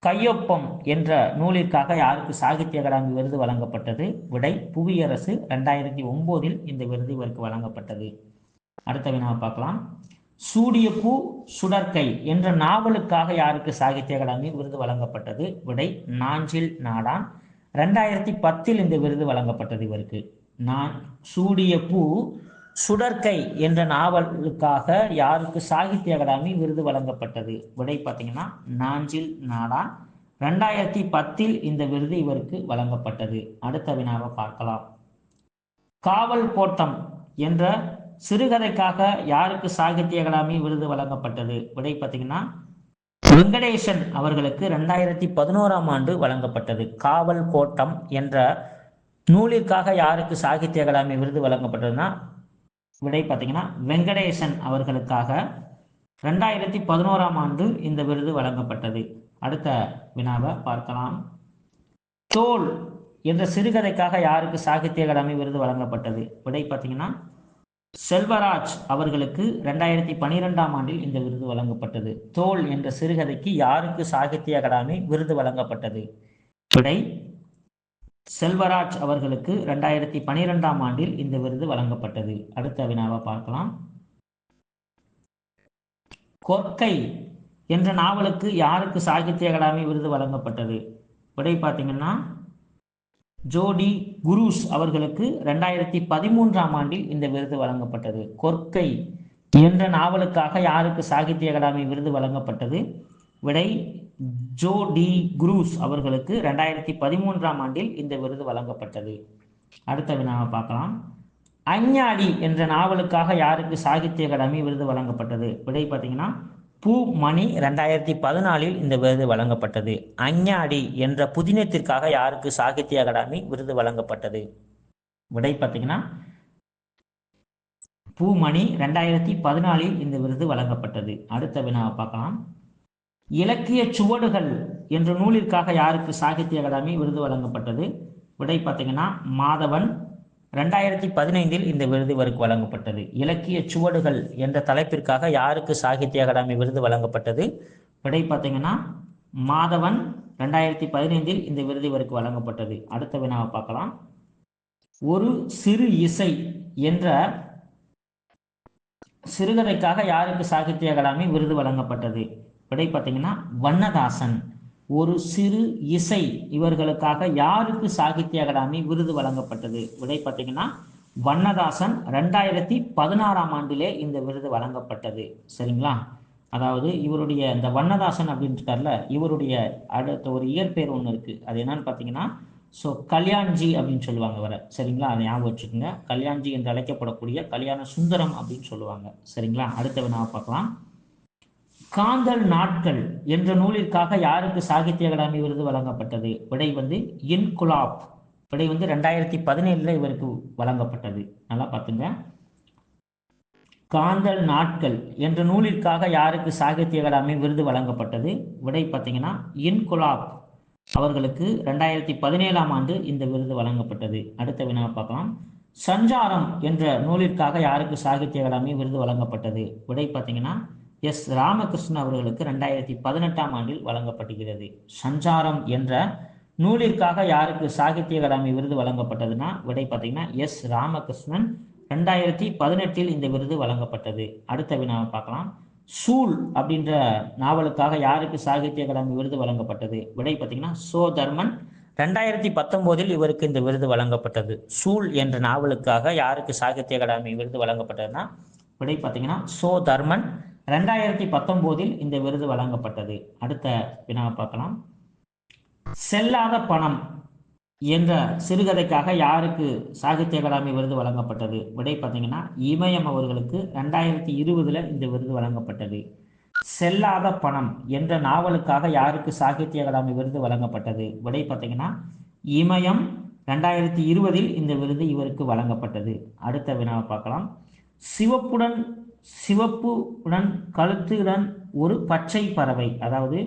கையொப்பம் என்ற நூலிற்காக யாருக்கு சாகித்ய அகாடமி விருது வழங்கப்பட்டது? விடை புவியரசு. 2009இல் இந்த விருது இவருக்கு வழங்கப்பட்டது. அடுத்த வினாவை பார்க்கலாம். சூடிய பூ சுடற்கை என்ற நாவலுக்காக யாருக்கு சாகித்ய அகாடமி விருது வழங்கப்பட்டது? விடை நாஞ்சில் நாடான். 2010இல் இந்த விருது வழங்கப்பட்டது இவருக்கு. நான் சூடிய பூ சுடற்கை என்ற நாவலுக்காக யாருக்கு சாகித்ய அகாடமி விருது வழங்கப்பட்டது? விடை பார்த்தீங்கன்னா நாஞ்சில் நாடான். 2010இல் இந்த விருது இவருக்கு வழங்கப்பட்டது. அடுத்த வினாவை பார்க்கலாம். காவல் கோட்டம் என்ற சிறுகதைக்காக யாருக்கு சாகித்ய அகாடமி விருது வழங்கப்பட்டது? விடை பார்த்தீங்கன்னா வெங்கடேசன் அவர்களுக்கு 2011ஆம் ஆண்டு வழங்கப்பட்டது. காவல் கோட்டம் என்ற நூலிற்காக யாருக்கு சாகித்ய அகாடமி விருது வழங்கப்பட்டதுன்னா விடை பார்த்தீங்கன்னா வெங்கடேசன் அவர்களுக்காக 2011ஆம் ஆண்டு இந்த விருது வழங்கப்பட்டது. அடுத்த வினாவை பார்க்கலாம். தோல் என்ற சிறுகதைக்காக யாருக்கு சாகித்ய அகாடமி விருது வழங்கப்பட்டது? விடை பார்த்தீங்கன்னா செல்வராஜ் அவர்களுக்கு 2012ஆம் ஆண்டில் இந்த விருது வழங்கப்பட்டது. தோல் என்ற சிறுகதைக்கு யாருக்கு சாகித்ய அகாடமி விருது வழங்கப்பட்டது? விடை செல்வராஜ் அவர்களுக்கு 2012ஆம் ஆண்டில் இந்த விருது வழங்கப்பட்டது. அடுத்த வினாவை பார்க்கலாம். கொற்கை என்ற நாவலுக்கு யாருக்கு சாகித்ய அகாடமி விருது வழங்கப்பட்டது? விடை பார்த்தீங்கன்னா ஜோடி குரூஸ் அவர்களுக்கு 2013ஆம் ஆண்டில் இந்த விருது வழங்கப்பட்டது. கொற்கை என்ற நாவலுக்காக யாருக்கு சாகித்ய அகாடமி விருது வழங்கப்பட்டது? விடை ஜோடி குரூஸ் அவர்களுக்கு 2013ஆம் ஆண்டில் இந்த விருது வழங்கப்பட்டது. அடுத்த வினாவை பார்க்கலாம். அஞ்ஞாடி என்ற நாவலுக்காக யாருக்கு சாகித்ய அகாடமி விருது வழங்கப்பட்டது? விடை பார்த்தீங்கன்னா பூ மணி 2014இல் இந்த விருது வழங்கப்பட்டது. அஞ்ஞாடி என்ற புதினத்திற்காக யாருக்கு சாகித்ய அகாடமி விருது வழங்கப்பட்டது? விடை பார்த்தீங்கன்னா பூமணி 2014இல் இந்த விருது வழங்கப்பட்டது. அடுத்த வினாவை பார்க்கலாம். இலக்கிய சுவடுகள் என்ற நூலிற்காக யாருக்கு சாகித்ய அகாடமி விருது வழங்கப்பட்டது? விடை பார்த்தீங்கன்னா மாதவன். 2015இல் இந்த விருது இவருக்கு வழங்கப்பட்டது. இலக்கிய சுவடுகள் என்ற தலைப்பிற்காக யாருக்கு சாகித்ய அகாடமி விருது வழங்கப்பட்டது? விடை பார்த்தீங்கன்னா மாதவன். 2015இல் இந்த விருது இவருக்கு வழங்கப்பட்டது. அடுத்த வினாவை பார்க்கலாம். ஒரு சிறு இசை என்ற சிறுகதைக்காக யாருக்கு சாகித்ய அகாடமி விருது வழங்கப்பட்டது? விடை பார்த்தீங்கன்னா வண்ணதாசன். ஒரு சிறு இசை இவர்களுக்காக யாருக்கு சாகித்ய அகாடமி விருது வழங்கப்பட்டது? விடை பார்த்தீங்கன்னா வண்ணதாசன். 2016ஆம் ஆண்டிலே இந்த விருது வழங்கப்பட்டது. சரிங்களா? அதாவது இவருடைய இந்த வண்ணதாசன் அப்படின்ட்டுல இவருடைய அடுத்த ஒரு இயற்பெயர் ஒன்று இருக்கு. அது என்னன்னு பார்த்தீங்கன்னா கல்யாண்ஜி அப்படின்னு சொல்லுவாங்க வர. சரிங்களா? அதை ஞாபகம் வச்சுக்கோங்க. கல்யாண்ஜி என்று அழைக்கப்படக்கூடிய கல்யாண சுந்தரம் அப்படின்னு சொல்லுவாங்க. சரிங்களா? அடுத்த வினாவை பார்க்கலாம். காந்தல் நாட்கள் என்ற நூலிற்காக யாருக்கு சாகித்ய அகாடமி விருது வழங்கப்பட்டது? விடை இன்குலாப். விடை 2017 இவருக்கு வழங்கப்பட்டது. நல்லா பார்த்துங்க. காந்தல் நாட்கள் என்ற நூலிற்காக யாருக்கு சாகித்ய அகாடமி விருது வழங்கப்பட்டது? விடை பார்த்தீங்கன்னா இன்குலாப் அவர்களுக்கு 2017ஆம் ஆண்டு இந்த விருது வழங்கப்பட்டது. அடுத்த வினாவை பார்க்கலாம். சஞ்சாரம் என்ற நூலிற்காக யாருக்கு சாகித்ய அகாடமி விருது வழங்கப்பட்டது? விடை பார்த்தீங்கன்னா எஸ் ராமகிருஷ்ணன் அவர்களுக்கு 2018ஆம் ஆண்டில் வழங்கப்படுகிறது. சஞ்சாரம் என்ற நூலிற்காக யாருக்கு சாகித்ய அகாடமி விருது வழங்கப்பட்டதுன்னா விடை பார்த்தீங்கன்னா எஸ் ராமகிருஷ்ணன். 2018இல் இந்த விருது வழங்கப்பட்டது. அடுத்த வினாவை பார்க்கலாம். சூல் அப்படின்ற நாவலுக்காக யாருக்கு சாகித்ய அகாடமி விருது வழங்கப்பட்டது? விடை பார்த்தீங்கன்னா சோ தர்மன். 2019இல் இவருக்கு இந்த விருது வழங்கப்பட்டது. சூல் என்ற நாவலுக்காக யாருக்கு சாகித்ய அகாடமி விருது வழங்கப்பட்டதுன்னா விடை பார்த்தீங்கன்னா சோ தர்மன். 2019இல் இந்த விருது வழங்கப்பட்டது. அடுத்த வினாவை பார்க்கலாம். செல்லாத பணம் என்ற சிறுகதைக்காக யாருக்கு சாகித்ய அகாடமி விருது வழங்கப்பட்டது? விடை பார்த்தீங்கன்னா இமயம் அவர்களுக்கு 2020இல் இந்த விருது வழங்கப்பட்டது. செல்லாத பணம் என்ற நாவலுக்காக யாருக்கு சாகித்ய அகாடமி விருது வழங்கப்பட்டது? விடை பார்த்தீங்கன்னா இமயம். 2020இல் இந்த விருது இவருக்கு வழங்கப்பட்டது. அடுத்த வினாவை பார்க்கலாம். சிவப்புடன் கழுத்துடன் ஒரு பச்சை பறவை, அதாவது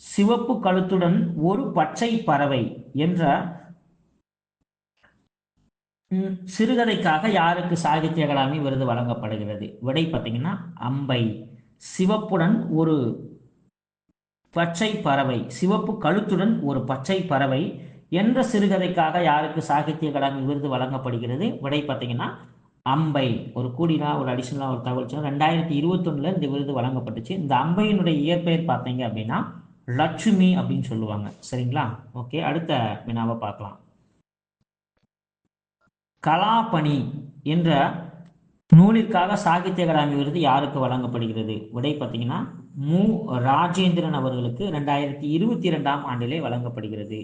சிவப்பு கழுத்துடன் ஒரு பச்சை பறவை என்ற சிறுகதைக்காக யாருக்கு சாகித்ய அகாடமி விருது வழங்கப்படுகிறது? விடை பார்த்தீங்கன்னா அம்பை. சிவப்புடன் ஒரு பச்சை பறவை, சிவப்பு கழுத்துடன் ஒரு பச்சை பறவை என்ற சிறுகதைக்காக யாருக்கு சாகித்ய அகாடமி விருது வழங்கப்படுகிறது? விடை பார்த்தீங்கன்னா அம்பை. ஒரு கூடினா ஒரு அடிஷனலாக ஒரு தகவல் 2021 இந்த விருது வழங்கப்பட்டுச்சு. இந்த அம்பையினுடைய இயற்பெயர் பார்த்தீங்க அப்படின்னா லட்சுமி அப்படின்னு சொல்லுவாங்க. சரிங்களா? ஓகே, அடுத்த வினாவை பார்க்கலாம். கலாபணி என்ற நூலிற்காக சாகித்ய அகாடமி விருது யாருக்கு வழங்கப்படுகிறது? விடை பார்த்தீங்கன்னா மு ராஜேந்திரன் அவர்களுக்கு 2022ஆம் ஆண்டிலே வழங்கப்படுகிறது.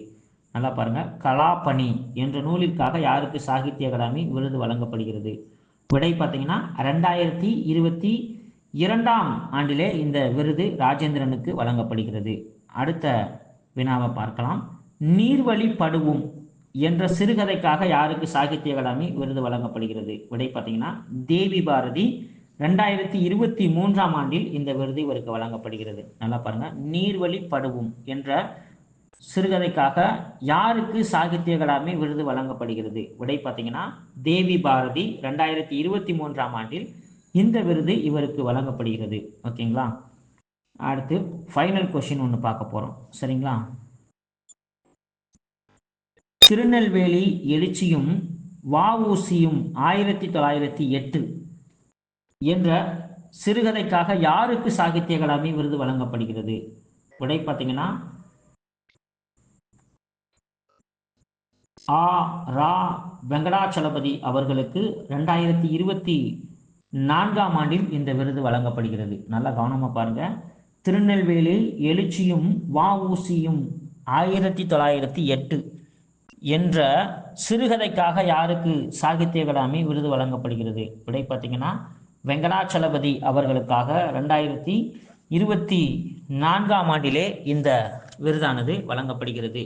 நல்லா பாருங்க. கலாபணி என்ற நூலிற்காக யாருக்கு சாகித்ய அகாடமி விருது வழங்கப்படுகிறது? விடை பார்த்தீங்கன்னா 2022ஆம் ஆண்டிலே இந்த விருது ராஜேந்திரனுக்கு வழங்கப்படுகிறது. அடுத்த வினாவை பார்க்கலாம். நீர்வழி படுவும் என்ற சிறுகதைக்காக யாருக்கு சாகித்ய அகாடமி விருது வழங்கப்படுகிறது? விடை பார்த்தீங்கன்னா தேவி பாரதி. 2023ஆம் ஆண்டில் இந்த விருது இவருக்கு வழங்கப்படுகிறது. நல்லா பாருங்க. நீர்வழி படுவும் என்ற சிறுகதைக்காக யாருக்கு சாகித்ய அகாடமி விருது வழங்கப்படுகிறது? விடை பார்த்தீங்கன்னா தேவி பாரதி. 2023ஆம் ஆண்டில் இந்த விருது இவருக்கு வழங்கப்படுகிறது. ஓகேங்களா? அடுத்து ஃபைனல் கொஸ்டின் ஒன்று பார்க்க போகிறோம். சரிங்களா? திருநெல்வேலி எழுச்சியும் வஉசியும் 1908 என்ற சிறுகதைக்காக யாருக்கு சாகித்ய அகாடமி விருது வழங்கப்படுகிறது? விடை பார்த்தீங்கன்னா ரா வெங்கடாச்சலபதி அவர்களுக்கு 2024ஆம் ஆண்டில் இந்த விருது வழங்கப்படுகிறது. நல்லா கவனமா பாருங்க. திருநெல்வேலி எழுச்சியும் வஉசியும் 1908 என்ற சிறுகதைக்காக யாருக்கு சாகித்ய அகாடமி விருது வழங்கப்படுகிறது? விடை பார்த்தீங்கன்னா வெங்கடாச்சலபதி அவர்களுக்காக 2024ஆம் ஆண்டிலே இந்த விருதானது வழங்கப்படுகிறது.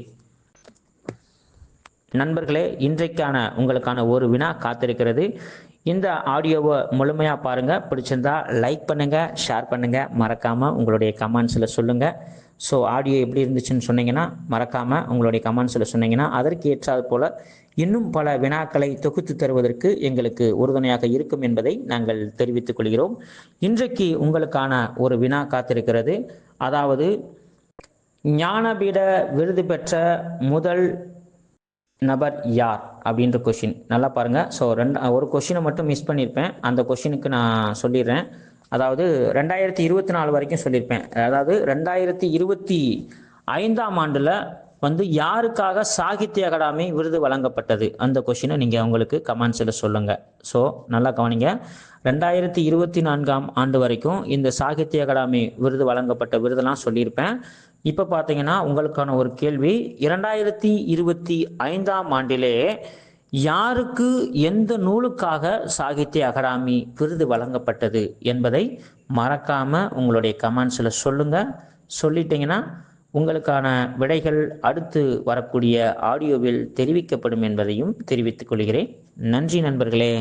நண்பர்களே, இன்றைக்கான உங்களுக்கான ஒரு வினா காத்திருக்கிறது. இந்த ஆடியோவை முழுமையாக பாருங்கள். பிடிச்சிருந்தா லைக் பண்ணுங்கள், ஷேர் பண்ணுங்கள், மறக்காமல் உங்களுடைய கமெண்ட்ஸில் சொல்லுங்கள். ஸோ ஆடியோ எப்படி இருந்துச்சுன்னு சொன்னீங்கன்னா மறக்காமல் உங்களுடைய கமெண்ட்ஸில் சொன்னீங்கன்னா அதற்கு ஏற்றாது போல் இன்னும் பல வினாக்களை தொகுத்து தருவதற்கு எங்களுக்கு உறுதுணையாக இருக்கும் என்பதை நாங்கள் தெரிவித்துக் கொள்கிறோம். இன்றைக்கு உங்களுக்கான ஒரு வினா காத்திருக்கிறது. அதாவது ஞானபீட விருது பெற்ற முதல் நபர் யார் அப்படின்ற கொஷின். நல்லா பாருங்கள். ஸோ ஒரு கொஷினை மட்டும் மிஸ் பண்ணியிருப்பேன். அந்த கொஷினுக்கு நான் சொல்லிடுறேன். அதாவது 2024 வரைக்கும் சொல்லியிருப்பேன். அதாவது 2025ஆம் ஆண்டில் யாருக்காக சாகித்ய அகாடமி விருது வழங்கப்பட்டது அந்த கொஷினை நீங்கள் உங்களுக்கு கமெண்ட்ஸில் சொல்லுங்கள். ஸோ நல்லா கவனிங்க. 2024ஆம் ஆண்டு வரைக்கும் இந்த சாகித்ய அகாடமி விருது வழங்கப்பட்ட விருதெல்லாம் சொல்லியிருப்பேன். இப்போ பார்த்தீங்கன்னா உங்களுக்கான ஒரு கேள்வி, 2025ஆம் ஆண்டிலே யாருக்கு எந்த நூலுக்காக சாகித்ய அகாடமி விருது வழங்கப்பட்டது என்பதை மறக்காம உங்களுடைய கமெண்ட்ஸில் சொல்லுங்க. சொல்லிட்டீங்கன்னா உங்களுக்கான விடைகள் அடுத்து வரக்கூடிய ஆடியோவில் தெரிவிக்கப்படும் என்பதையும் தெரிவித்துக் கொள்கிறேன். நன்றி நண்பர்களே.